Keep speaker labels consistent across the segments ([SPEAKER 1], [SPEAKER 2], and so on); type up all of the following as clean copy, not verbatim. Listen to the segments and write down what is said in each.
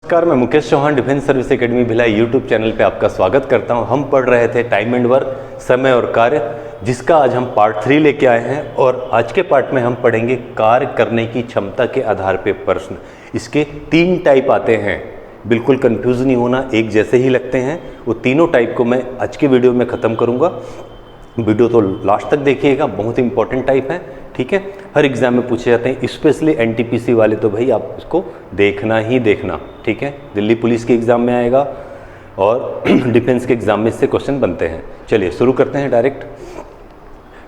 [SPEAKER 1] नमस्कार, मैं Mukesh Chauhan defence service academy Bhilai YouTube channel पे आपका स्वागत करता हूं। हम पढ़ रहे थे टाइम एंड वर्क, समय और कार्य, जिसका आज हम पार्ट 3 लेके आए हैं। और आज के पार्ट में हम पढ़ेंगे कार्य करने की क्षमता के आधार पे प्रश्न। इसके 3 टाइप आते हैं, बिल्कुल कंफ्यूज नहीं होना, एक जैसे ही लगते हैं। वो तीनों टाइप को मैं आज के वीडियो में ख़त्म करूँगा। वीडियो तो लास्ट तक देखिएगा, बहुत इंपॉर्टेंट टाइप है, ठीक है। हर एग्जाम में पूछे जाते हैं, स्पेशली एनटीपीसी वाले तो भाई आप इसको देखना ही देखना, ठीक है। दिल्ली पुलिस के एग्ज़ाम में आएगा और डिफेंस के एग्ज़ाम में इससे क्वेश्चन बनते हैं। चलिए शुरू करते हैं डायरेक्ट।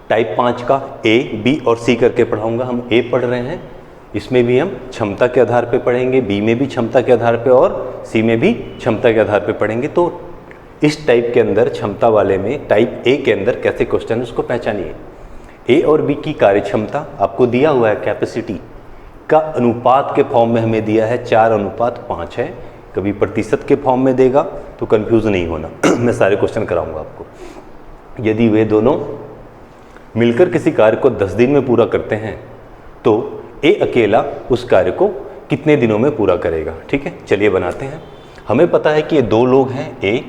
[SPEAKER 1] टाइप 5 का ए, बी और सी करके पढ़ाऊंगा। हम ए पढ़ रहे हैं, इसमें भी हम क्षमता के आधार पे पढ़ेंगे, बी में भी क्षमता के आधार पे और सी में भी क्षमता के आधार पे पढ़ेंगे। तो इस टाइप के अंदर, क्षमता वाले में, टाइप ए के अंदर कैसे क्वेश्चन है उसको पहचानिए। ए और बी की कार्य क्षमता आपको दिया हुआ है, कैपेसिटी का अनुपात के फॉर्म में हमें दिया है 4:5 है। कभी प्रतिशत के फॉर्म में देगा तो कंफ्यूज नहीं होना। मैं सारे क्वेश्चन कराऊंगा आपको। यदि वे दोनों मिलकर किसी कार्य को 10 दिन में पूरा करते हैं तो ए अकेला उस कार्य को कितने दिनों में पूरा करेगा, ठीक है। चलिए बनाते हैं। हमें पता है कि ये 2 लोग हैं, ए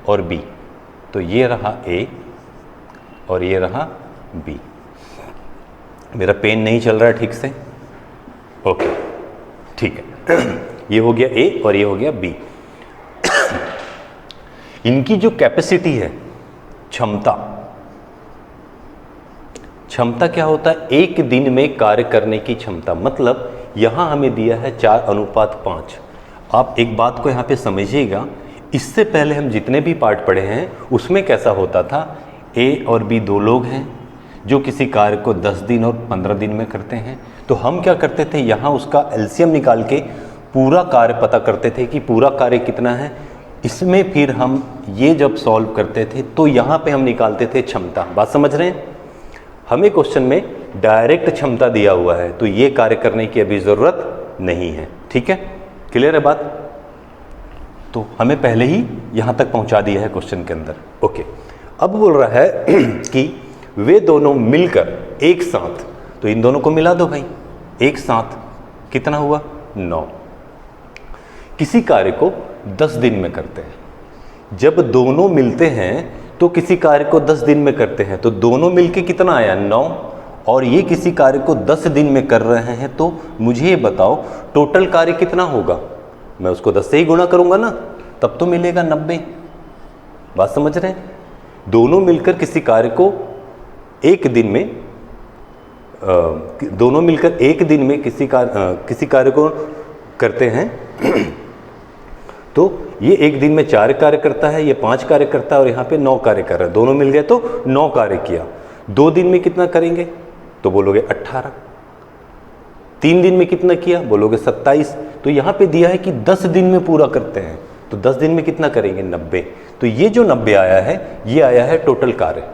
[SPEAKER 1] और बी। तो ये रहा ए और ये रहा बी। मेरा पेन नहीं चल रहा है ठीक से, ओके, ठीक है। ये हो गया ए और ये हो गया बी। इनकी जो कैपेसिटी है, क्षमता, क्षमता क्या होता है? एक दिन में कार्य करने की क्षमता। मतलब यहां हमें दिया है 4:5। आप एक बात को यहां पे समझिएगा, इससे पहले हम जितने भी पार्ट पढ़े हैं उसमें कैसा होता था, ए और बी 2 लोग हैं जो किसी कार्य को 10 दिन और 15 दिन में करते हैं। तो हम क्या करते थे, यहाँ उसका एलसीएम निकाल के पूरा कार्य पता करते थे कि पूरा कार्य कितना है। इसमें फिर हम ये जब सॉल्व करते थे तो यहाँ पे हम निकालते थे क्षमता। बात समझ रहे हैं? हमें क्वेश्चन में डायरेक्ट क्षमता दिया हुआ है तो ये कार्य करने की अभी ज़रूरत नहीं है, ठीक है। क्लियर है बात? तो हमें पहले ही यहाँ तक पहुँचा दिया है क्वेश्चन के अंदर, ओके। अब बोल रहा है कि वे दोनों मिलकर एक साथ, तो इन दोनों को मिला दो भाई, एक साथ कितना हुआ? 9। किसी कार्य को 10 दिन में करते हैं। जब दोनों मिलते हैं तो किसी कार्य को 10 दिन में करते हैं, तो दोनों मिलके कितना आया? 9। और ये किसी कार्य को 10 दिन में कर रहे हैं, तो मुझे ये बताओ टोटल कार्य कितना होगा? मैं उसको 10 से ही गुणा करूंगा ना, तब तो मिलेगा 90। बात समझ रहे हैं? दोनों मिलकर किसी कार्य को एक दिन में, दोनों मिलकर एक दिन में किसी कार्य को करते हैं तो ये एक दिन में 4 कार्य करता है, ये 5 कार्य करता है और यहाँ पे 9 कार्य कर रहा है। दोनों मिल गए तो 9 कार्य किया। 2 दिन में कितना करेंगे? तो बोलोगे 18। 3 दिन में कितना किया? बोलोगे 27। तो यहाँ पे दिया है कि 10 दिन में पूरा करते हैं, तो 10 दिन में कितना करेंगे? 90। तो ये जो 90 आया है, ये आया है टोटल कार्य,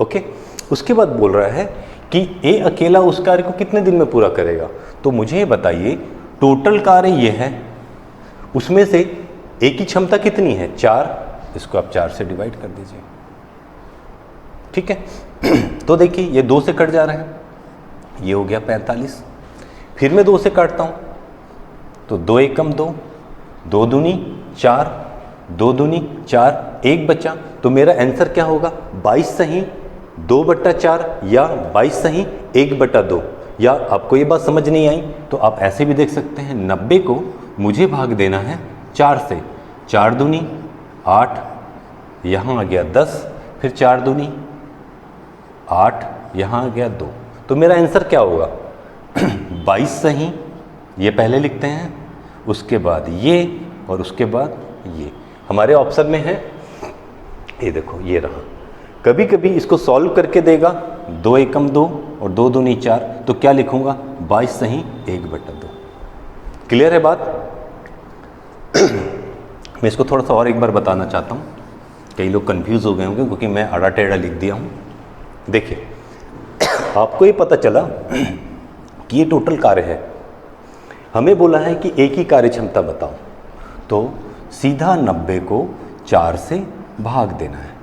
[SPEAKER 1] ओके। उसके बाद बोल रहा है कि ए अकेला उस कार्य को कितने दिन में पूरा करेगा। तो मुझे बताइए टोटल कार्य ये है, उसमें से ए की क्षमता कितनी है? 4। इसको आप 4 से डिवाइड कर दीजिए, ठीक है। तो देखिए ये 2 से कट जा रहे हैं, ये हो गया 45। फिर मैं 2 से काटता हूं तो 2 एकम 2, 2 दूनी 4, 2 दूनी 4, 1 बचा। तो मेरा आंसर क्या होगा? 22 सही 2/4 या 22 सही 1/2। या आपको ये बात समझ नहीं आई तो आप ऐसे भी देख सकते हैं, 90 को मुझे भाग देना है 4 से। 4 दूनी 8, यहाँ आ गया 10, फिर 4 दूनी 8, यहाँ आ गया 2। तो मेरा आंसर क्या होगा? 22 सही, ये पहले लिखते हैं, उसके बाद ये और उसके बाद ये। हमारे ऑप्शन में है, ये देखो ये रहा। कभी कभी इसको सॉल्व करके देगा 2 एकम 2 और 2 दूनी 4, तो क्या लिखूंगा? 22 सही 1/2। क्लियर है बात? मैं इसको थोड़ा सा और एक बार बताना चाहता हूँ, कई लोग कंफ्यूज हो गए होंगे क्योंकि मैं आड़ा टेढ़ा लिख दिया हूँ। देखिए आपको ये पता चला कि ये टोटल कार्य है। हमें बोला है कि एक ही कार्य क्षमता बताओ, तो सीधा 90 को 4 से भाग देना है।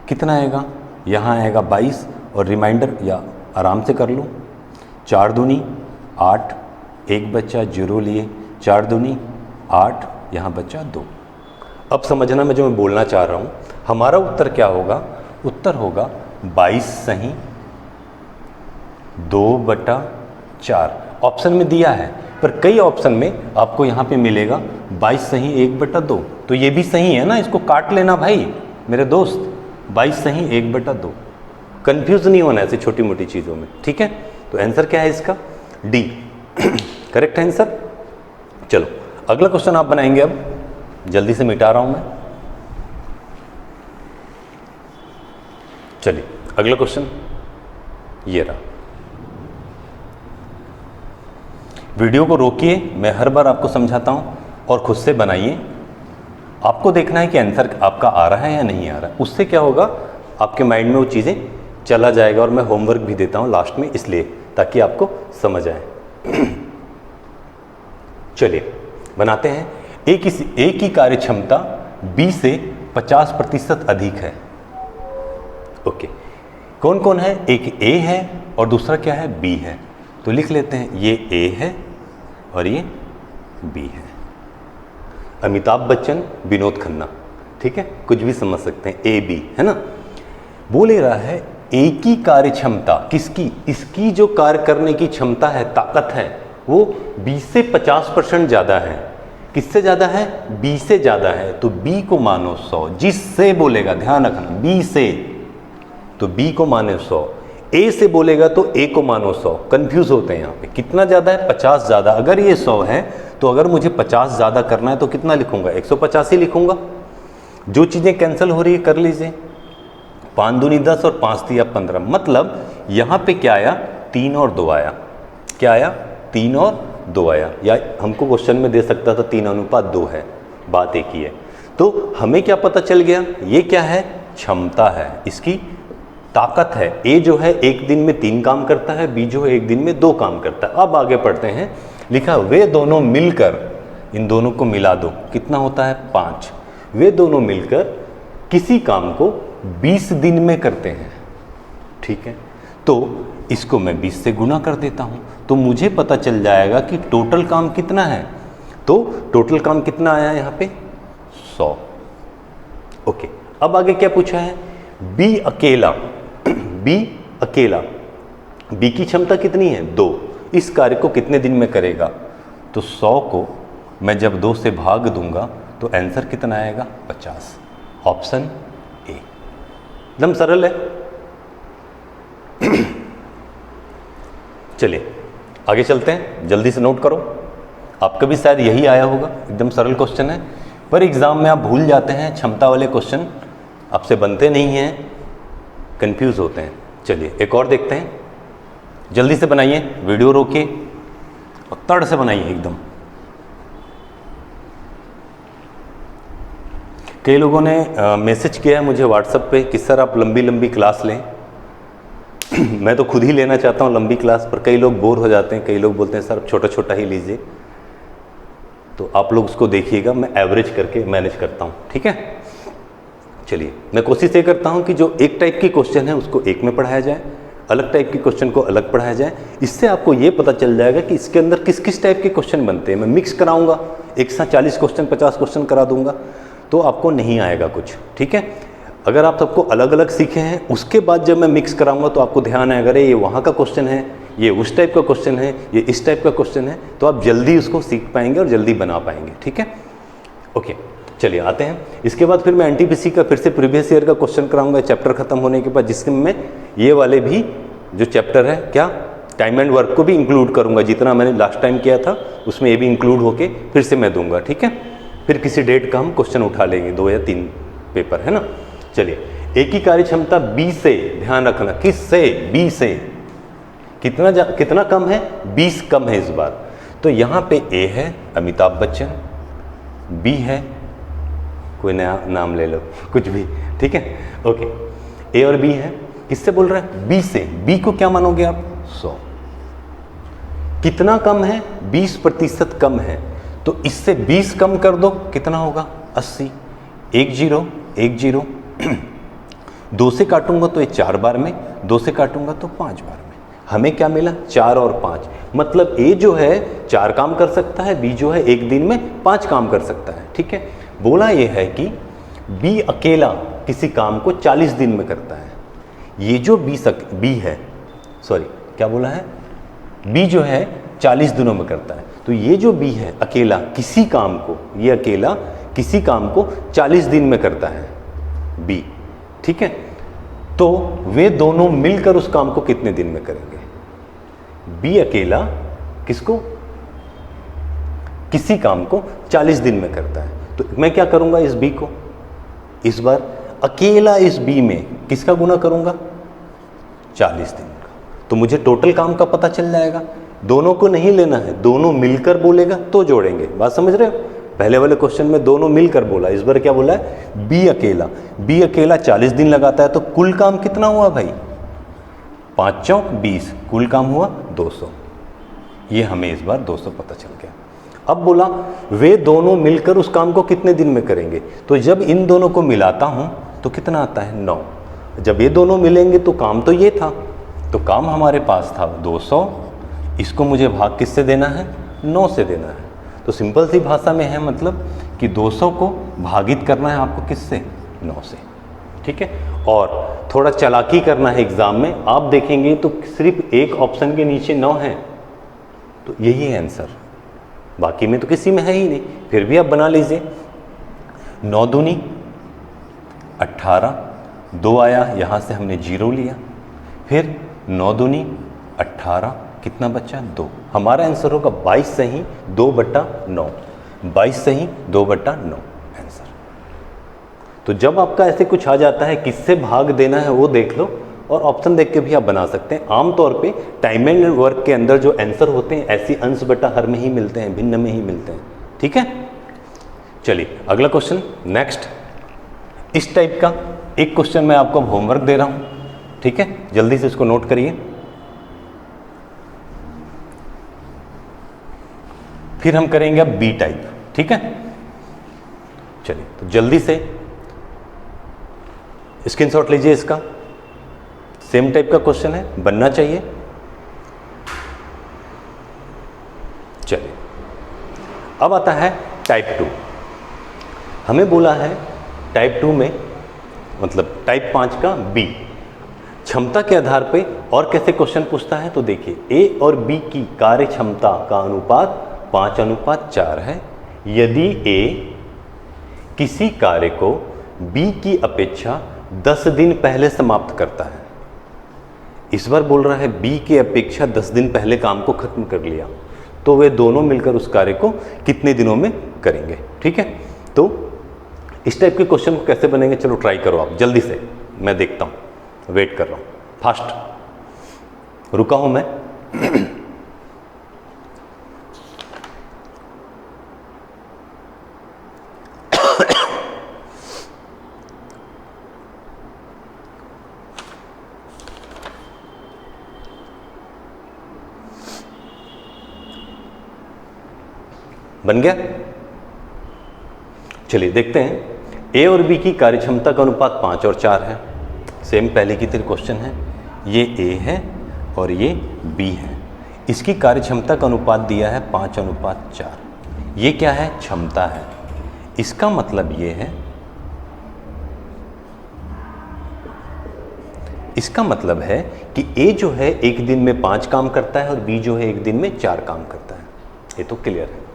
[SPEAKER 1] कितना आएगा? यहाँ आएगा 22 और रिमाइंडर या आराम से कर लो, 4 दूनी 8, 1 बच्चा 0 लिए, 4 दूनी 8 यहाँ बचा 2। अब समझना मैं जो मैं बोलना चाह रहा हूँ, हमारा उत्तर क्या होगा? उत्तर होगा 22 सही 2/4। ऑप्शन में दिया है, पर कई ऑप्शन में आपको यहाँ पे मिलेगा 22 सही 1/2। तो ये भी सही है ना, इसको काट लेना भाई मेरे दोस्त। 22 सही 1/2। कंफ्यूज नहीं होना ऐसे छोटी मोटी चीज़ों में, ठीक है। तो आंसर क्या है इसका? D correct answer. चलो अगला क्वेश्चन आप बनाएंगे। अब जल्दी से मिटा रहा हूं मैं। चलिए अगला क्वेश्चन ये रहा। वीडियो को रोकिए, मैं हर बार आपको समझाता हूं, और खुद से बनाइए। आपको देखना है कि आंसर आपका आ रहा है या नहीं आ रहा है। उससे क्या होगा, आपके माइंड में वो चीज़ें चला जाएगा। और मैं होमवर्क भी देता हूं लास्ट में, इसलिए ताकि आपको समझ आए। चलिए बनाते हैं। एक ही कार्य क्षमता B से 50% अधिक है। ओके, कौन कौन है? एक A है और दूसरा क्या है? B है। तो लिख लेते हैं, ये A है और ये B है। अमिताभ बच्चन, विनोद खन्ना, ठीक है, कुछ भी समझ सकते हैं। A B है ना। बोल रहा है एक ही कार्य क्षमता किसकी? इसकी जो कार्य करने की क्षमता है, ताकत है, वो B से 50% ज़्यादा है। किससे ज़्यादा है? B से ज़्यादा है। तो B को मानो 100। जिससे बोलेगा, ध्यान रखना, B से, तो B को माने 100। A से बोलेगा तो A को मानो 100। कंफ्यूज होते हैं यहाँ पे। कितना ज़्यादा है? 50 ज़्यादा। अगर ये 100 है तो अगर मुझे 50 ज़्यादा करना है तो कितना लिखूंगा? 150 ही लिखूंगा। जो चीज़ें कैंसिल हो रही है कर लीजिए। 5 दूनी 10 और 5 दिया 15। मतलब यहाँ पे क्या आया? 3 और 2 आया। क्या आया? 3 और 2 आया। या हमको क्वेश्चन में दे सकता था 3:2 है, बात एक ही है। तो हमें क्या पता चल गया? ये क्या है? क्षमता है, इसकी ताकत है। A जो है एक दिन में 3 काम करता है, B जो है एक दिन में 2 काम करता है। अब आगे पढ़ते हैं। लिखा वे दोनों मिलकर, इन दोनों को मिला दो, कितना होता है? 5। वे दोनों मिलकर किसी काम को 20 दिन में करते हैं, ठीक है। तो इसको मैं 20 से गुना कर देता हूं, तो मुझे पता चल जाएगा कि टोटल काम कितना है। तो टोटल काम कितना आया यहाँ पे? 100। ओके, अब आगे क्या पूछा है? B अकेला, B अकेला, B की क्षमता कितनी है? 2। इस कार्य को कितने दिन में करेगा? तो 100 को मैं जब 2 से भाग दूंगा तो आंसर कितना आएगा? 50। ऑप्शन ए, एकदम सरल है। चलिए आगे चलते हैं, जल्दी से नोट करो। आपका भी शायद यही आया होगा, एकदम सरल क्वेश्चन है, पर एग्जाम में आप भूल जाते हैं। क्षमता वाले क्वेश्चन आपसे बनते नहीं हैं, कंफ्यूज होते हैं। चलिए एक और देखते हैं, जल्दी से बनाइए, वीडियो रोकिए और तड़ से बनाइए एकदम। कई लोगों ने मैसेज किया है मुझे व्हाट्सएप पे कि सर आप लंबी लंबी क्लास लें। मैं तो खुद ही लेना चाहता हूँ लंबी क्लास, पर कई लोग बोर हो जाते हैं। कई लोग बोलते हैं सर छोटा छोटा ही लीजिए। तो आप लोग उसको देखिएगा, मैं एवरेज करके मैनेज करता हूँ, ठीक है। चलिए मैं कोशिश ये करता हूँ कि जो एक टाइप की क्वेश्चन है उसको एक में पढ़ाया जाए, अलग टाइप के क्वेश्चन को अलग पढ़ाया जाए। इससे आपको ये पता चल जाएगा कि इसके अंदर किस किस टाइप के क्वेश्चन बनते हैं। मैं मिक्स कराऊंगा, एक साथ 40 क्वेश्चन 50 क्वेश्चन करा दूंगा तो आपको नहीं आएगा कुछ, ठीक है। अगर आप सबको अलग अलग सीखे हैं, उसके बाद जब मैं मिक्स कराऊंगा तो आपको ध्यान आएगा, अरे ये वहाँ का क्वेश्चन है, ये उस टाइप का क्वेश्चन है, ये इस टाइप का क्वेश्चन है, तो आप जल्दी उसको सीख पाएंगे और जल्दी बना पाएंगे, ठीक है। ओके चलिए आते हैं। इसके बाद फिर मैं एनटीपीसी का फिर से प्रीवियस ईयर का क्वेश्चन कराऊंगा चैप्टर खत्म होने के बाद, जिसमें मैं ये वाले भी जो चैप्टर है क्या टाइम एंड वर्क को भी इंक्लूड करूंगा। जितना मैंने लास्ट टाइम किया था उसमें ये भी इंक्लूड होके फिर से मैं दूंगा, ठीक है। फिर किसी डेट का हम क्वेश्चन उठा लेंगे, 2 या 3 पेपर, है ना। चलिए एक ही कार्य क्षमता B से, ध्यान रखना किस से? B से कितना कम है? 20 कम है इस बार। तो यहाँ पे A है अमिताभ बच्चन, B है कोई नया नाम ले लो कुछ भी, ठीक है। ओके A और B है, किससे बोल रहे हैं? B से। B को क्या मानोगे आप? 100। कितना कम है? 20% कम है। तो इससे 20 कम कर दो, कितना होगा? 80। 1 0 1 0 2 से काटूंगा तो ये 4 बार में, 2 से काटूंगा तो 5 बार में। हमें क्या मिला? 4 और 5। मतलब ए जो है 4 काम कर सकता है, बी जो है एक दिन में 5 काम कर सकता है। ठीक है, बोला ये है कि बी अकेला किसी काम को 40 दिन में करता है। ये जो बी है, सॉरी क्या बोला है, बी जो है 40 दिनों में करता है। तो ये जो बी है अकेला किसी काम को, ये अकेला किसी काम को 40 दिन में करता है बी। ठीक है, तो वे दोनों मिलकर उस काम को कितने दिन में करेंगे? बी अकेला किसको, किसी काम को 40 दिन में करता है। तो मैं क्या करूंगा, इस बी को इस बार अकेला इस बी में किसका गुना करूंगा, 40 दिन का। तो मुझे टोटल काम का पता चल जाएगा। दोनों को नहीं लेना है, दोनों मिलकर बोलेगा तो जोड़ेंगे। बात समझ रहे हो? पहले वाले क्वेश्चन में दोनों मिलकर बोला, इस बार क्या बोला है, बी अकेला 40 दिन लगाता है। तो कुल काम कितना हुआ भाई, 5 चौक 20, कुल काम हुआ 200। ये हमें इस बार 200 पता चल गया। अब बोला वे दोनों मिलकर उस काम को कितने दिन में करेंगे। तो जब इन दोनों को मिलाता हूं तो कितना आता है, 9। जब ये दोनों मिलेंगे तो काम तो ये था, तो काम हमारे पास था 200, इसको मुझे भाग किससे देना है, 9 से देना है। तो सिंपल सी भाषा में है मतलब कि 200 को भागित करना है आपको किससे, 9 से। ठीक है, और थोड़ा चालाकी करना है एग्जाम में। आप देखेंगे तो सिर्फ एक ऑप्शन के नीचे 9 है, तो यही है आंसर, बाकी में तो किसी में है ही नहीं। फिर भी आप बना लीजिए, 9 दूनी 18, 2 आया, यहाँ से हमने 0 लिया, फिर 9 दूनी 18, कितना बचा, 2। हमारा आंसर होगा 22 सही 2/9, 22 सही 2/9 आंसर। तो जब आपका ऐसे कुछ आ जाता है किससे भाग देना है वो देख लो, और ऑप्शन देख के भी आप बना सकते हैं। आमतौर पे टाइम एंड वर्क के अंदर जो आंसर होते हैं ऐसी अंश बटा हर में ही मिलते हैं, भिन्न में ही मिलते हैं। ठीक है, चलिए अगला क्वेश्चन नेक्स्ट। इस टाइप का एक क्वेश्चन मैं आपको होमवर्क दे रहा हूं, ठीक है, जल्दी से इसको नोट करिए। फिर हम करेंगे अब बी टाइप। ठीक है, चलिए तो जल्दी से स्क्रीनशॉट लीजिए इसका। सेम टाइप का क्वेश्चन है, बनना चाहिए। चलिए अब आता है टाइप 2। हमें बोला है टाइप 2 में मतलब टाइप 5 का बी, क्षमता के आधार पे और कैसे क्वेश्चन पूछता है। तो देखिए ए और बी की कार्य क्षमता का अनुपात 5:4 है। यदि ए किसी कार्य को बी की अपेक्षा 10 दिन पहले समाप्त करता है, इस बार बोल रहा है बी की अपेक्षा 10 दिन पहले काम को खत्म कर लिया, तो वे दोनों मिलकर उस कार्य को कितने दिनों में करेंगे। ठीक है, तो इस टाइप के क्वेश्चन को कैसे बनेंगे, चलो ट्राई करो आप जल्दी से, मैं देखता हूं, वेट कर रहा हूं, फास्ट रुका हूं मैं। बन गया, चलिए देखते हैं। ए और बी की कार्यक्षमता का अनुपात 5 और 4 है, सेम पहले की तरह क्वेश्चन है। ये ए है और ये बी है, इसकी कार्यक्षमता का अनुपात दिया है 5:4। ये क्या है, क्षमता है। इसका मतलब ये है, इसका मतलब है कि ए जो है एक दिन में 5 काम करता है और बी जो है एक दिन में 4 काम करता है। ये तो क्लियर है।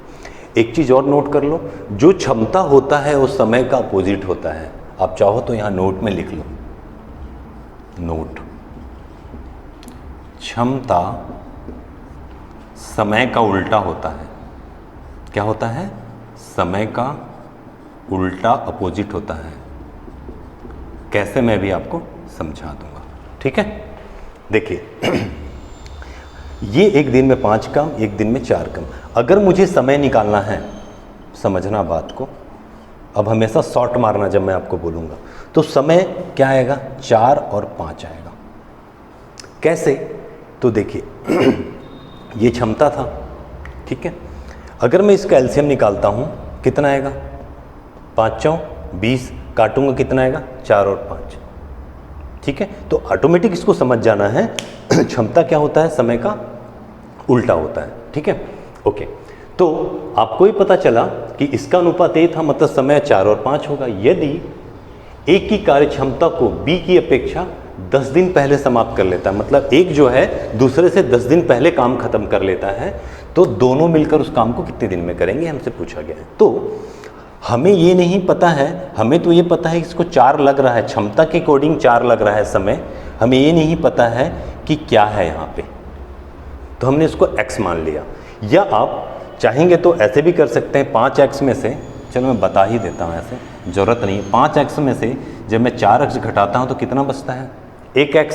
[SPEAKER 1] एक चीज और नोट कर लो, जो क्षमता होता है वो समय का अपोजिट होता है। आप चाहो तो यहां नोट में लिख लो, नोट, क्षमता समय का उल्टा होता है। क्या होता है, समय का उल्टा अपोजिट होता है। कैसे, मैं भी आपको समझा दूंगा। ठीक है, देखिए ये एक दिन में 5 काम, एक दिन में 4 काम। अगर मुझे समय निकालना है, समझना बात को, अब हमेशा शॉर्ट मारना जब मैं आपको बोलूँगा, तो समय क्या आएगा, 4 और 5 आएगा। कैसे, तो देखिए ये क्षमता था, ठीक है, अगर मैं इसका एलसीएम निकालता हूँ कितना आएगा, 5 चौं 20, काटूंगा कितना आएगा, 4 और 5। ठीक है, तो ऑटोमेटिक इसको समझ जाना है क्षमता क्या होता है, समय का उल्टा होता है, ठीक है, ओके। तो आपको ही पता चला कि इसका अनुपात ए था, मतलब समय 4 और 5 होगा। यदि एक की कार्य क्षमता को बी की अपेक्षा 10 दिन पहले समाप्त कर लेता है, मतलब एक जो है दूसरे से 10 दिन पहले काम खत्म कर लेता है, तो दोनों मिलकर उस काम को कितने दिन में करेंगे, हमसे पूछा गया है। तो हमें ये नहीं पता है, हमें तो ये पता है कि इसको 4 लग रहा है, क्षमता के अकॉर्डिंग 4 लग रहा है समय, हमें ये नहीं पता है कि क्या है यहाँ पे, तो हमने इसको x मान लिया। या आप चाहेंगे तो ऐसे भी कर सकते हैं, 5x में से, चलो मैं बता ही देता हूँ, ऐसे ज़रूरत नहीं है, 5x में से जब मैं 4x घटाता हूँ तो कितना बचता है, 1x।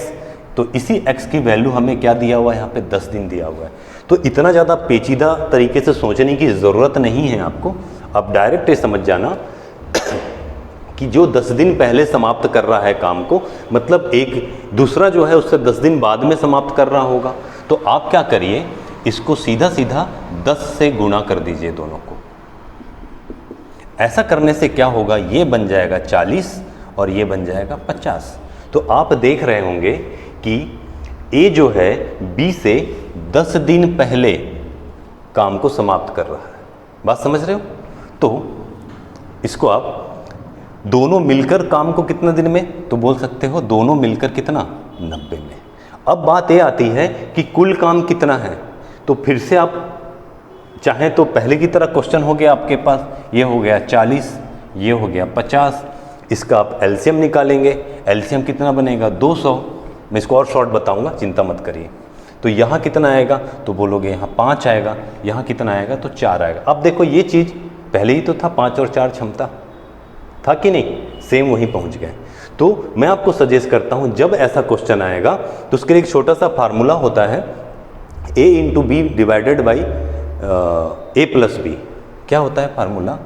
[SPEAKER 1] तो इसी x की वैल्यू हमें क्या दिया हुआ है, यहाँ पे 10 दिन दिया हुआ है। तो इतना ज़्यादा पेचीदा तरीके से सोचने की ज़रूरत नहीं है आपको, आप डायरेक्ट ये समझ जाना कि जो 10 दिन पहले समाप्त कर रहा है काम को, मतलब एक दूसरा जो है उससे 10 दिन बाद में समाप्त कर रहा होगा। तो आप क्या करिए, इसको सीधा सीधा 10 से गुणा कर दीजिए दोनों को। ऐसा करने से क्या होगा, ये बन जाएगा 40 और ये बन जाएगा 50। तो आप देख रहे होंगे कि ए जो है बी से 10 दिन पहले काम को समाप्त कर रहा है। बात समझ रहे हो? तो इसको आप दोनों मिलकर काम को कितने दिन में, तो बोल सकते हो दोनों मिलकर कितना, 90 में। अब बात ये आती है कि कुल काम कितना है, तो फिर से आप चाहें तो पहले की तरह क्वेश्चन हो गया आपके पास, ये हो गया 40, ये हो गया 50, इसका आप एलसीएम निकालेंगे। एलसीएम कितना बनेगा, 200। मैं इसको और शॉर्ट बताऊंगा, चिंता मत करिए। तो यहाँ कितना आएगा, तो बोलोगे यहाँ 5 आएगा, यहाँ कितना आएगा, तो 4 आएगा। अब देखो ये चीज़ पहले ही तो था, 5 और 4 क्षमता था कि नहीं, सेम वहीं पहुँच गए। तो मैं आपको सजेस्ट करता हूँ, जब ऐसा क्वेश्चन आएगा तो उसके लिए एक छोटा सा फार्मूला होता है, a into b divided by a plus b. क्या होता है formula,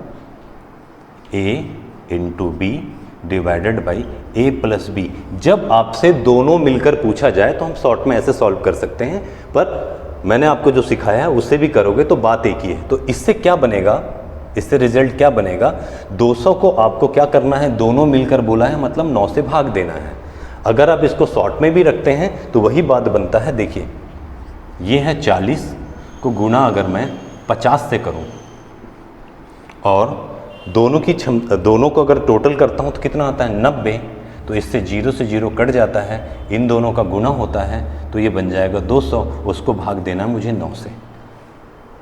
[SPEAKER 1] a into b divided by a plus b. जब आपसे दोनों मिलकर पूछा जाए तो हम शॉर्ट में ऐसे सॉल्व कर सकते हैं, पर मैंने आपको जो सिखाया है उससे भी करोगे तो बात एक ही है। तो इससे क्या बनेगा, इससे रिजल्ट क्या बनेगा, 200 को आपको क्या करना है, दोनों मिलकर बोला है, मतलब 9 से भाग देना है। अगर आप इसको शॉर्ट में भी रखते हैं तो वही बात बनता है। देखिए ये है 40 को गुणा अगर मैं 50 से करूं, और दोनों को अगर टोटल करता हूं तो कितना आता है, 90। तो इससे 0 से 0 कट जाता है, इन दोनों का गुणा होता है, तो ये बन जाएगा 200, उसको भाग देना है मुझे 9 से।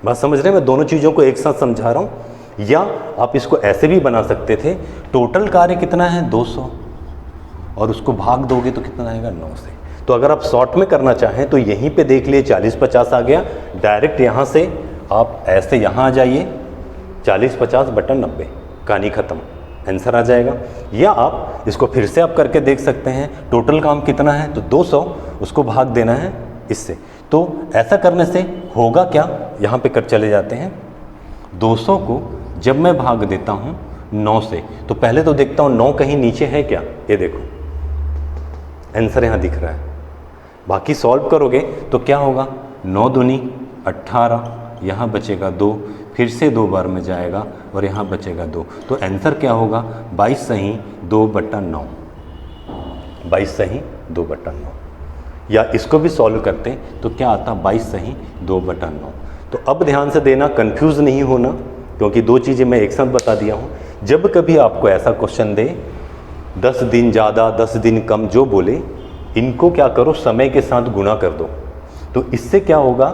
[SPEAKER 1] बात समझ रहे हैं, मैं दोनों चीज़ों को एक साथ समझा रहा हूँ। या आप इसको ऐसे भी बना सकते थे, टोटल कार्य कितना है 200, और उसको भाग दोगे तो कितना आएगा, 9 से। तो अगर आप शॉर्ट में करना चाहें तो यहीं पे देख लिए 40-50 आ गया, डायरेक्ट यहाँ से आप ऐसे यहाँ आ जाइए, 40-50/90, कहानी ख़त्म, आंसर आ जाएगा। या आप इसको फिर से आप करके देख सकते हैं, टोटल काम कितना है, तो 200, उसको भाग देना है इससे। तो ऐसा करने से होगा क्या, यहाँ पे कर चले जाते हैं, 200 को जब मैं भाग देता हूँ 9 से, तो पहले तो देखता हूँ 9 कहीं नीचे है क्या, ये देखो आंसर यहाँ दिख रहा है। बाकी सॉल्व करोगे तो क्या होगा, 9 दूनी 18, यहाँ बचेगा 2, फिर से 2 बार में जाएगा और यहाँ बचेगा 2, तो आंसर क्या होगा, 22 सही 2/9, 22 सही 2/9। या इसको भी सॉल्व करते तो क्या आता, 22 सही 2/9। तो अब ध्यान से देना, कंफ्यूज नहीं होना, क्योंकि दो चीज़ें मैं एक साथ बता दिया हूँ। जब कभी आपको ऐसा क्वेश्चन दे, 10 दिन ज़्यादा 10 दिन कम जो बोले, इनको क्या करो, समय के साथ गुणा कर दो। तो इससे क्या होगा,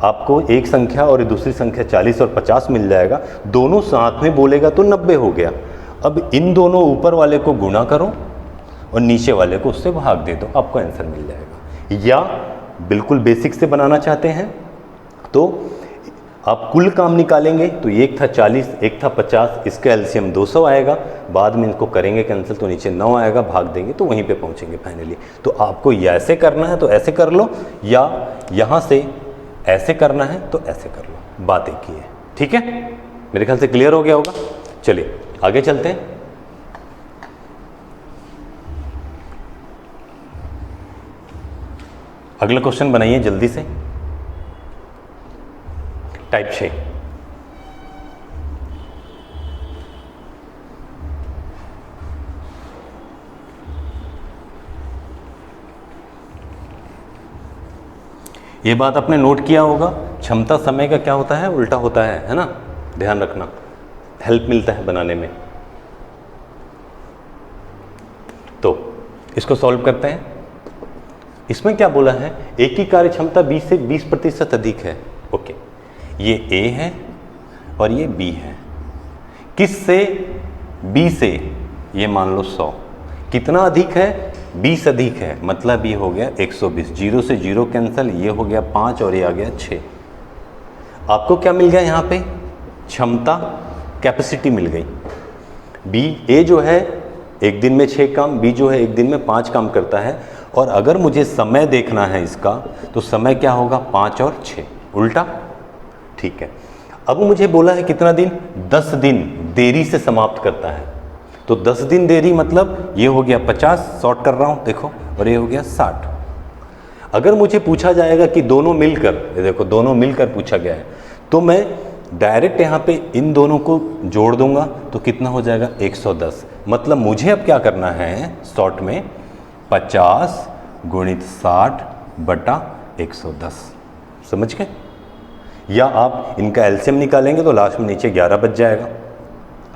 [SPEAKER 1] आपको एक संख्या और दूसरी संख्या 40 और 50 मिल जाएगा। दोनों साथ में बोलेगा तो 90 हो गया। अब इन दोनों ऊपर वाले को गुणा करो और नीचे वाले को उससे भाग दे दो, आपको आंसर मिल जाएगा। या बिल्कुल बेसिक से बनाना चाहते हैं तो आप कुल काम निकालेंगे, तो एक था 40, एक था 50, इसका एलसीएम 200 आएगा। बाद में इनको करेंगे कैंसिल तो नीचे 9 आएगा, भाग देंगे तो वहीं पे पहुंचेंगे फाइनली। तो आपको या ऐसे करना है तो ऐसे कर लो, या यहाँ से ऐसे करना है तो ऐसे कर लो, बात एक ही है। ठीक है, मेरे ख्याल से क्लियर हो गया होगा। चलिए आगे चलते हैं। अगला क्वेश्चन बनाइए जल्दी से, टाइप 6। ये बात आपने नोट किया होगा, क्षमता समय का क्या होता है, उल्टा होता है ना, ध्यान रखना, हेल्प मिलता है बनाने में। तो इसको सॉल्व करते हैं। इसमें क्या बोला है, ए की कार्य क्षमता 20 से 20% अधिक है। ओके, ये ए है और ये बी है। किस से, बी से, ये मान लो 100। कितना अधिक है, 20 अधिक है, मतलब ये हो गया 120। 0 से 0 कैंसिल, ये हो गया 5 और ये आ गया 6। आपको क्या मिल गया यहाँ पे, क्षमता, कैपेसिटी मिल गई। बी, ए जो है एक दिन में 6 काम, बी जो है एक दिन में 5 काम करता है। और अगर मुझे समय देखना है इसका, तो समय क्या होगा, 5 और 6, उल्टा। ठीक है, अब मुझे बोला है कितना दिन, 10 दिन देरी से समाप्त करता है। तो 10 दिन देरी मतलब ये हो गया 50, शॉर्ट कर रहा हूँ देखो, और ये हो गया 60। अगर मुझे पूछा जाएगा कि दोनों मिलकर, ये देखो दोनों मिलकर पूछा गया है, तो मैं डायरेक्ट यहाँ पे इन दोनों को जोड़ दूंगा, तो कितना हो जाएगा, 110। मतलब मुझे अब क्या करना है शॉर्ट में, 50 गुणित 60 बटा 110। समझ गए? या आप इनका एलसीएम निकालेंगे तो लास्ट में नीचे 11 बच जाएगा,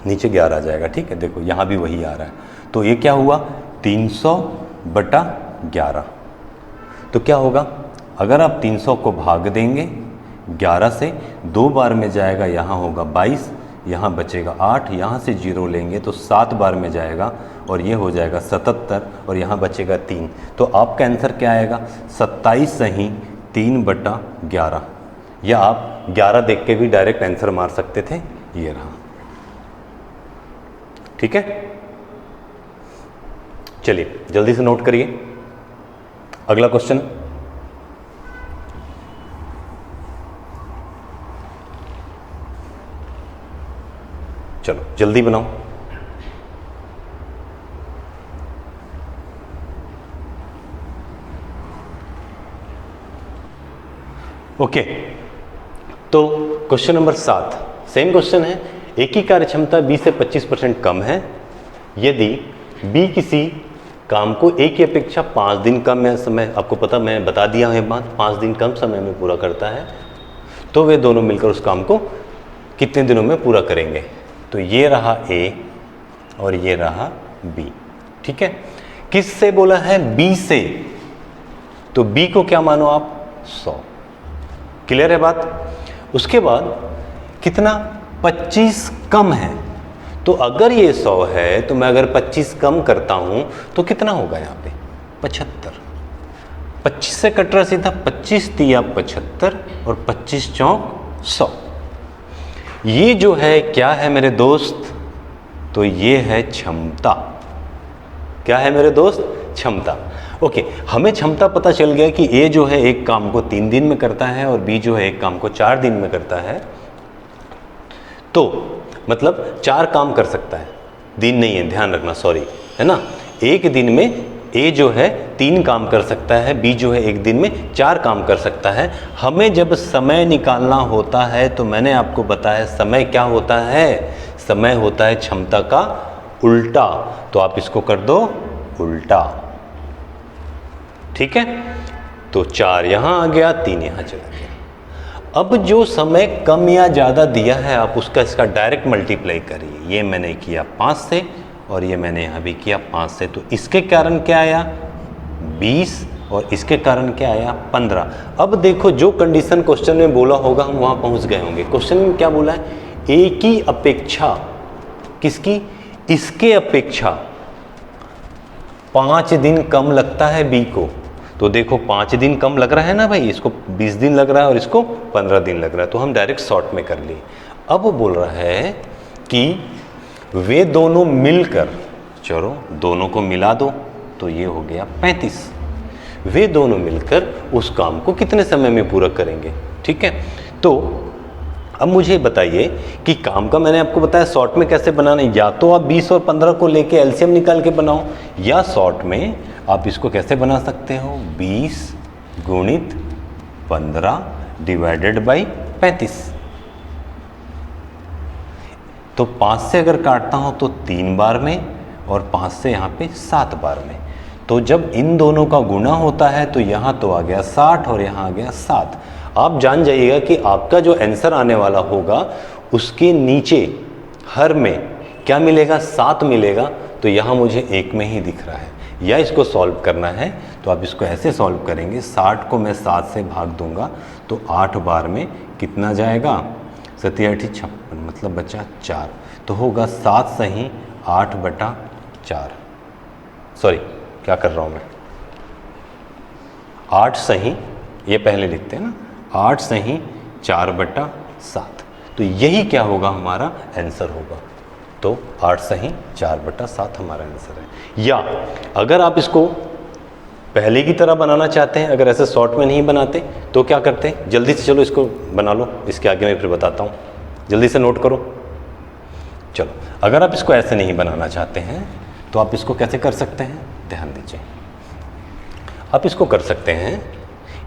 [SPEAKER 1] नीचे 11 आ जाएगा। ठीक है, देखो यहाँ भी वही आ रहा है। तो ये क्या हुआ, 300 बटा 11। तो क्या होगा, अगर आप 300 को भाग देंगे 11 से, 2 बार में जाएगा, यहाँ होगा 22, यहाँ बचेगा 8, यहाँ से 0 लेंगे तो 7 बार में जाएगा और ये हो जाएगा 77, और यहाँ बचेगा 3। तो आपका आंसर क्या आएगा, 27 सही 3 बटा 11। या आप 11 देख के भी डायरेक्ट आंसर मार सकते थे, ये रहा। ठीक है, चलिए जल्दी से नोट करिए अगला क्वेश्चन। चलो जल्दी बनाओ। ओके, तो क्वेश्चन नंबर 7 सेम क्वेश्चन है। ए की कार्य क्षमता 20 से 25% कम है यदि बी किसी काम को ए की अपेक्षा 5 दिन कम समय, आपको पता, मैं बता दिया है बात, 5 दिन कम समय में पूरा करता है, तो वे दोनों मिलकर उस काम को कितने दिनों में पूरा करेंगे। तो ये रहा ए और ये रहा बी। ठीक है, किस से बोला है, बी से, तो बी को क्या मानो आप, 100। क्लियर है बात? उसके बाद कितना, 25 कम है, तो अगर ये 100 है तो मैं अगर 25 कम करता हूं तो कितना होगा यहाँ पे, 75। 25 से कट रहा सीधा, 25 दिया 75 और 25 चौक 100। ये जो है क्या है मेरे दोस्त, तो ये है क्षमता। क्या है मेरे दोस्त, क्षमता। ओके, हमें क्षमता पता चल गया कि ए जो है एक काम को 3 दिन में करता है और बी जो है एक काम को 4 दिन में करता है। तो मतलब 4 काम कर सकता है, दिन नहीं है, ध्यान रखना, सॉरी, है ना। एक दिन में ए जो है 3 काम कर सकता है, बी जो है एक दिन में 4 काम कर सकता है। हमें जब समय निकालना होता है तो मैंने आपको बताया समय क्या होता है, समय होता है क्षमता का उल्टा। तो आप इसको कर दो उल्टा। ठीक है, तो 4 यहाँ आ गया, 3 यहाँ चला गया। अब जो समय कम या ज़्यादा दिया है आप उसका इसका डायरेक्ट मल्टीप्लाई करिए। ये मैंने किया 5 से और ये मैंने यहाँ भी किया 5 से, तो इसके कारण क्या आया 20 और इसके कारण क्या आया 15। अब देखो जो कंडीशन क्वेश्चन में बोला होगा हम वहाँ पहुँच गए होंगे। क्वेश्चन में क्या बोला है, ए की अपेक्षा, किसकी, इसके अपेक्षा 5 दिन कम लगता है बी को। तो देखो 5 दिन कम लग रहा है ना भाई, इसको 20 दिन लग रहा है और इसको 15 दिन लग रहा है, तो हम डायरेक्ट शॉर्ट में कर लिए। अब वो बोल रहा है कि वे दोनों मिलकर, चलो दोनों को मिला दो, तो ये हो गया 35। वे दोनों मिलकर उस काम को कितने समय में पूरा करेंगे। ठीक है, तो अब मुझे बताइए कि काम का मैंने आपको बताया शॉर्ट में कैसे बनाना है। या तो आप 20 और 15 को लेके एलसीएम निकाल के बनाओ, या शॉर्ट में आप इसको कैसे बना सकते हो, 20 गुणित 15 डिवाइडेड बाई 35। तो 5 से अगर काटता हूं तो 3 बार में और 5 से यहाँ पे 7 बार में। तो जब इन दोनों का गुणा होता है तो यहाँ तो आ गया 60 और यहाँ आ गया 7। आप जान जाइएगा कि आपका जो आंसर आने वाला होगा उसके नीचे हर में क्या मिलेगा, 7 मिलेगा। तो यहाँ मुझे 1 में ही दिख रहा है। या इसको सॉल्व करना है तो आप इसको ऐसे सॉल्व करेंगे, 60 को मैं 7 से भाग दूंगा तो 8 बार में कितना जाएगा, 7 8 56, मतलब बचा 4। तो होगा 7 सही 8/4। सॉरी, क्या कर रहा हूँ मैं, 8 सही, ये पहले लिखते हैं ना, 8 सही 4/7। तो यही क्या होगा, हमारा आंसर होगा। तो 8 सही 4/7 हमारा आंसर है। या अगर आप इसको पहले की तरह बनाना चाहते हैं, अगर ऐसे शॉर्ट में नहीं बनाते तो क्या करते हैं, जल्दी से चलो इसको बना लो, इसके आगे मैं फिर बताता हूँ, जल्दी से नोट करो। चलो, अगर आप इसको ऐसे नहीं बनाना चाहते हैं तो आप इसको कैसे कर सकते हैं, ध्यान दीजिए। आप इसको कर सकते हैं,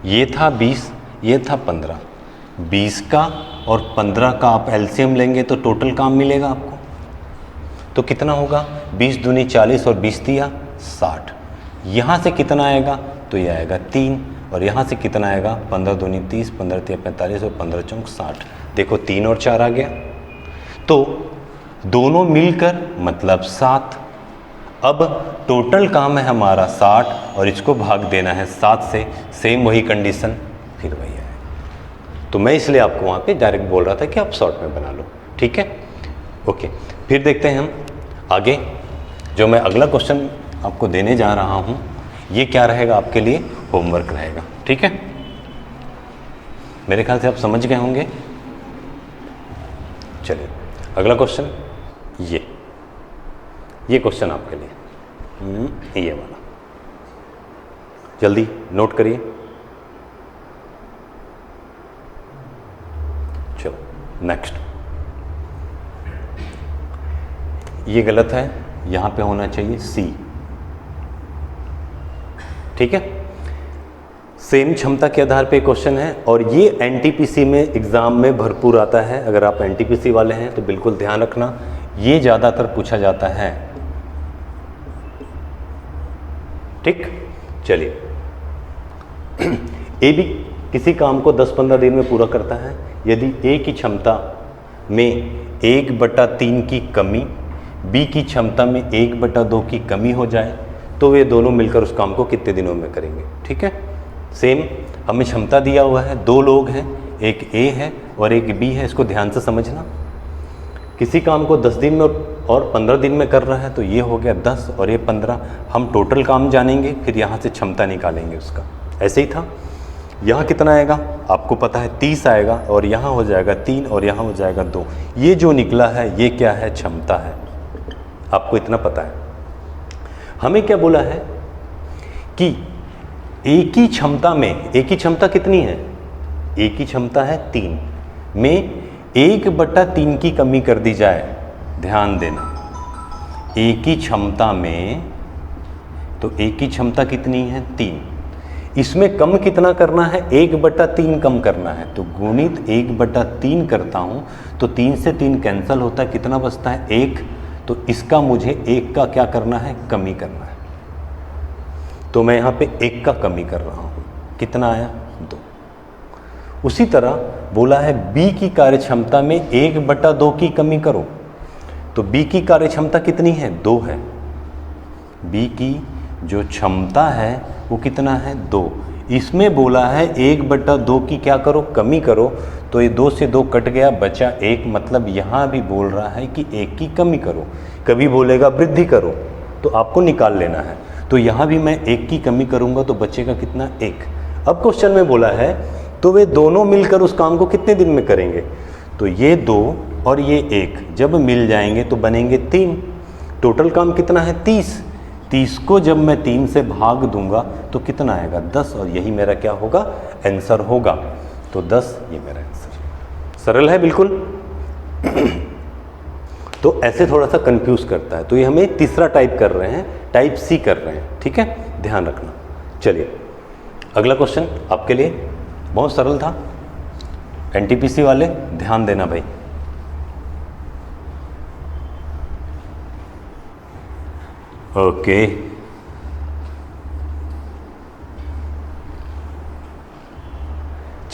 [SPEAKER 1] ये था 20, ये था 15, 20 का और 15 का आप एलसीएम लेंगे तो टोटल काम मिलेगा आपको। तो कितना होगा, 20 दूनी 40 और 20 दिया 60। यहाँ से कितना आएगा, तो ये आएगा 3, और यहाँ से कितना आएगा, 15 दूनी 30, 15 3 45 और 15 चौक 60। देखो 3 और 4 आ गया, तो दोनों मिलकर मतलब 7। अब टोटल काम है हमारा 60 और इसको भाग देना है 7 से, सेम वही कंडीशन फिर वही आएगा। तो मैं इसलिए आपको वहाँ पे डायरेक्ट बोल रहा था कि आप शॉर्ट में बना लो, ठीक है, ओके। फिर देखते हैं हम आगे, जो मैं अगला क्वेश्चन आपको देने जा रहा हूँ, ये क्या रहेगा आपके लिए, होमवर्क रहेगा, ठीक है। मेरे ख्याल से आप समझ गए होंगे। चलिए अगला क्वेश्चन, ये क्वेश्चन आपके लिए, ये वाला, जल्दी नोट करिए। चलो नेक्स्ट, ये गलत है, यहाँ पे होना चाहिए सी, ठीक है। सेम क्षमता के आधार पे क्वेश्चन है और ये एनटीपीसी में एग्जाम में भरपूर आता है। अगर आप एनटीपीसी वाले हैं तो बिल्कुल ध्यान रखना, ये ज़्यादातर पूछा जाता है, ठीक। चलिए, ए भी किसी काम को 10-15 दिन में पूरा करता है। यदि ए की क्षमता में 1/3 की कमी, बी की क्षमता में 1/2 की कमी हो जाए तो वे दोनों मिलकर उस काम को कितने दिनों में करेंगे, ठीक है। सेम हमें क्षमता दिया हुआ है, 2 लोग हैं, एक ए है और एक बी है, इसको ध्यान से समझना। किसी काम को 10 दिन में और 15 दिन में कर रहा है तो ये हो गया 10 और ये 15। हम टोटल काम जानेंगे, फिर यहाँ से क्षमता निकालेंगे उसका। ऐसे ही था, यहाँ कितना आएगा आपको पता है, 30 आएगा, और यहाँ हो जाएगा 3 और यहाँ हो जाएगा 2। ये जो निकला है ये क्या है, क्षमता है, आपको इतना पता है। हमें क्या बोला है कि एक ही क्षमता में, एक ही क्षमता कितनी है, एक ही क्षमता है 3 में 1/3 की कमी कर दी जाए। ध्यान देना, एक ही क्षमता में, तो एक ही क्षमता कितनी है 3, इसमें कम कितना करना है, 1/3 कम करना है। तो गुणित 1/3 करता हूँ तो 3 से 3 कैंसिल होता है, कितना बचता है 1। तो इसका मुझे 1 का क्या करना है, कमी करना है। तो मैं यहाँ पे 1 का कमी कर रहा हूँ, कितना आया 2। उसी तरह बोला है बी की कार्य क्षमता में 1/2 की कमी करो। तो बी की कार्य क्षमता कितनी है, 2 है। बी की जो क्षमता है वो कितना है, 2। इसमें बोला है 1/2 की क्या करो, कमी करो। तो ये 2 से 2 कट गया, बचा 1, मतलब यहाँ भी बोल रहा है कि 1 की कमी करो। कभी बोलेगा वृद्धि करो तो आपको निकाल लेना है। तो यहाँ भी मैं 1 की कमी करूँगा तो बचेगा कितना, 1। अब क्वेश्चन में बोला है तो वे दोनों मिलकर उस काम को कितने दिन में करेंगे। तो ये 2 और ये 1 जब मिल जाएंगे तो बनेंगे 3। टोटल काम कितना है 30। 30 को जब मैं 3 से भाग दूंगा तो कितना आएगा, 10, और यही मेरा क्या होगा, आंसर होगा। तो 10 ये मेरा आंसर। सरल है बिल्कुल। तो ऐसे थोड़ा सा कंफ्यूज करता है, तो ये हमें तीसरा टाइप कर रहे हैं, टाइप सी कर रहे हैं, ठीक है, ध्यान रखना। चलिए अगला क्वेश्चन आपके लिए बहुत सरल था, एनटीपीसी वाले ध्यान देना भाई। ओके,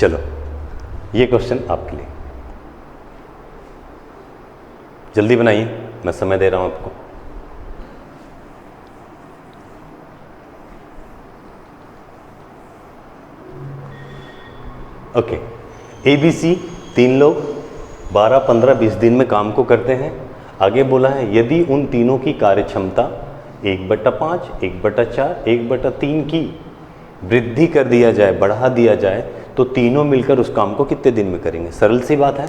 [SPEAKER 1] चलो ये क्वेश्चन आपके लिए, जल्दी बनाइए, मैं समय दे रहा हूं आपको। ओके, ABC 3 लोग 12, 15, 20 दिन में काम को करते हैं। आगे बोला है यदि उन तीनों की कार्यक्षमता 1/5, 1/4, 1/3 की वृद्धि कर दिया जाए, बढ़ा दिया जाए, तो तीनों मिलकर उस काम को कितने दिन में करेंगे? सरल सी बात है,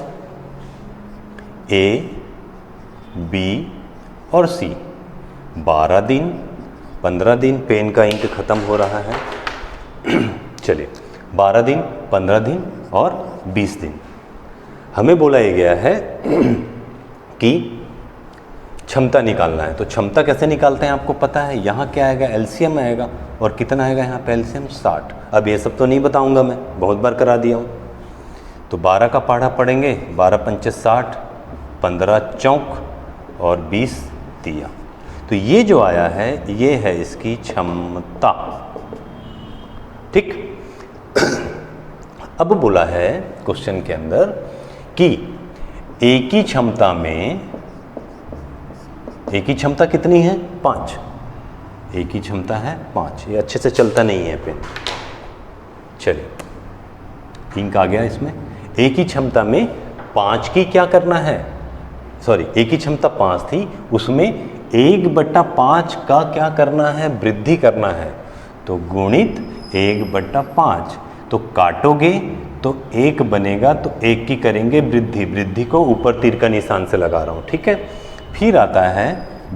[SPEAKER 1] A, B और C 12 दिन, 15 दिन, पेन का इंक खत्म हो रहा है चलिए 12 दिन, 15 दिन और 20 दिन। हमें बोला गया है कि क्षमता निकालना है। तो क्षमता कैसे निकालते हैं आपको पता है, यहाँ क्या आएगा? एलसीएम आएगा। और कितना आएगा यहाँ पे एलसीएम? 60। अब ये सब तो नहीं बताऊंगा, मैं बहुत बार करा दिया हूँ। तो 12 का पढ़ा पढ़ेंगे, 12 पंचे 60, 15 चौक और 20 दिया। तो ये जो आया है ये है इसकी क्षमता। ठीक। अब बोला है क्वेश्चन के अंदर कि एक ही क्षमता में, एक ही क्षमता कितनी है? 5। एक ही क्षमता है 5। ये अच्छे से चलता नहीं है पेन, चलिए इंक आ गया इसमें। एक ही क्षमता में 5 की क्या करना है? सॉरी, एक ही क्षमता 5 थी, उसमें 1/5 का क्या करना है? वृद्धि करना है। तो गुणित 1/5। तो काटोगे तो 1 बनेगा, तो 1 की करेंगे वृद्धि। वृद्धि को ऊपर तीर का निशान से लगा रहा हूँ, ठीक है। फिर आता है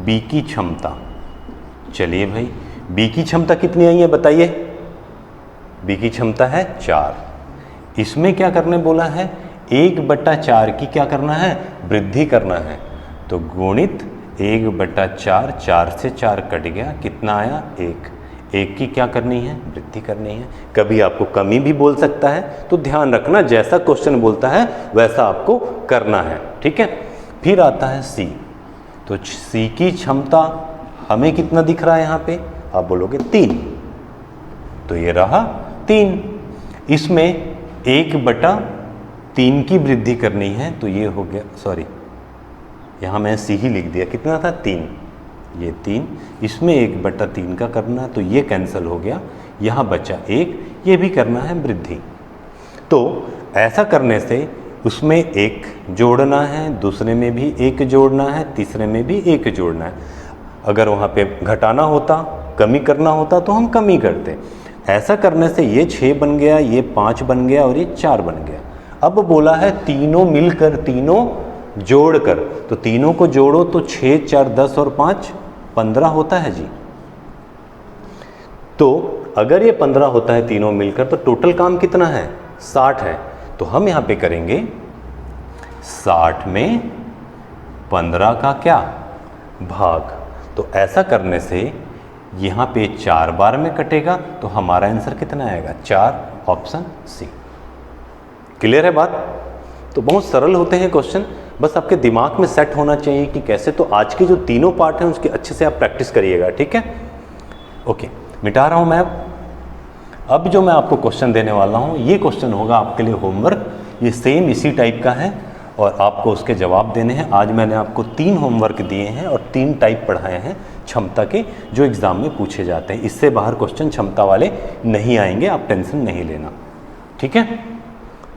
[SPEAKER 1] B की क्षमता। चलिए भाई, B की क्षमता कितनी आई है बताइए? B की क्षमता है 4। इसमें क्या करने बोला है? 1/4 की क्या करना है? वृद्धि करना है। तो गुणित 1/4, 4 से 4 कट गया, कितना आया? 1। 1 की क्या करनी है? वृद्धि करनी है। कभी आपको कमी भी बोल सकता है, तो ध्यान रखना जैसा क्वेश्चन बोलता है वैसा आपको करना है, ठीक है। फिर आता है C। तो C की क्षमता हमें कितना दिख रहा है यहाँ पे? आप बोलोगे 3। तो ये रहा 3। इसमें 1/3 की वृद्धि करनी है, तो ये हो गया, सॉरी यहाँ मैं C ही लिख दिया, कितना था? 3। ये 3, इसमें 1/3 का करना, तो ये कैंसिल हो गया, यहाँ बचा 1, ये भी करना है वृद्धि। तो ऐसा करने से उसमें 1 जोड़ना है, दूसरे में भी 1 जोड़ना है, तीसरे में भी 1 जोड़ना है। अगर वहाँ पे घटाना होता, कमी करना होता, तो हम कमी करते। ऐसा करने से ये 6 बन गया, ये 5 बन गया और ये 4 बन गया। अब बोला है तीनों मिलकर, तीनों जोड़कर, तो तीनों को जोड़ो तो 6, 4, 10 और 5 15 होता है जी। तो अगर ये 15 होता है तीनों मिलकर, तो टोटल काम कितना है? 60 है। तो हम यहाँ पे करेंगे 60 में 15 का क्या? भाग। तो ऐसा करने से यहाँ पे 4 बार में कटेगा, तो हमारा आंसर कितना आएगा? 4, ऑप्शन C। क्लियर है बात? तो बहुत सरल होते हैं क्वेश्चन, बस आपके दिमाग में सेट होना चाहिए कि कैसे। तो आज के जो तीनों पार्ट हैं उसकी अच्छे से आप प्रैक्टिस करिएगा, ठीक है। ओके, मिटा रहा हूँ मैं। अब जो मैं आपको क्वेश्चन देने वाला हूँ, ये क्वेश्चन होगा आपके लिए होमवर्क। ये सेम इसी टाइप का है और आपको उसके जवाब देने हैं। आज मैंने आपको 3 होमवर्क दिए हैं और 3 टाइप पढ़ाए हैं क्षमता के, जो एग्ज़ाम में पूछे जाते हैं। इससे बाहर क्वेश्चन क्षमता वाले नहीं आएंगे, आप टेंशन नहीं लेना, ठीक है।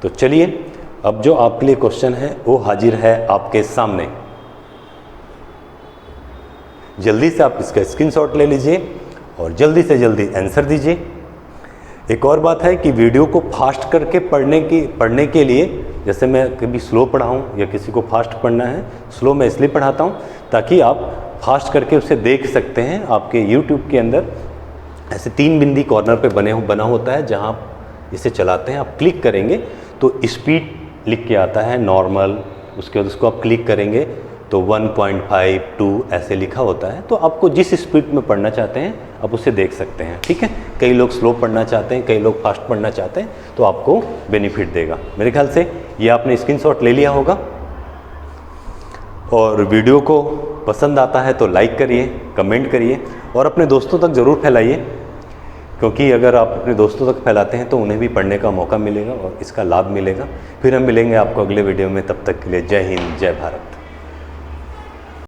[SPEAKER 1] तो चलिए, अब जो आपके लिए क्वेश्चन है वो हाजिर है आपके सामने। जल्दी से आप इसका स्क्रीनशॉट ले लीजिए और जल्दी से जल्दी आंसर दीजिए। एक और बात है कि वीडियो को फास्ट करके पढ़ने के लिए, जैसे मैं कभी स्लो पढ़ाऊँ या किसी को फास्ट पढ़ना है, स्लो मैं इसलिए पढ़ाता हूँ ताकि आप फास्ट करके उसे देख सकते हैं। आपके YouTube के अंदर ऐसे 3 बिंदी कॉर्नर पे बना होता है, जहाँ आप इसे चलाते हैं, आप क्लिक करेंगे तो स्पीड लिख के आता है नॉर्मल, उसके बाद उसको आप क्लिक करेंगे तो 1.5, 2 ऐसे लिखा होता है। तो आपको जिस स्पीड में पढ़ना चाहते हैं आप उसे देख सकते हैं, ठीक है। कई लोग स्लो पढ़ना चाहते हैं, कई लोग फास्ट पढ़ना चाहते हैं, तो आपको बेनिफिट देगा। मेरे ख्याल से ये आपने स्क्रीनशॉट ले लिया होगा। और वीडियो को पसंद आता है तो लाइक करिए, कमेंट करिए और अपने दोस्तों तक ज़रूर फैलाइए। क्योंकि अगर आप अपने दोस्तों तक फैलाते हैं तो उन्हें भी पढ़ने का मौका मिलेगा और इसका लाभ मिलेगा। फिर हम मिलेंगे आपको अगले वीडियो में, तब तक के लिए जय हिंद, जय भारत।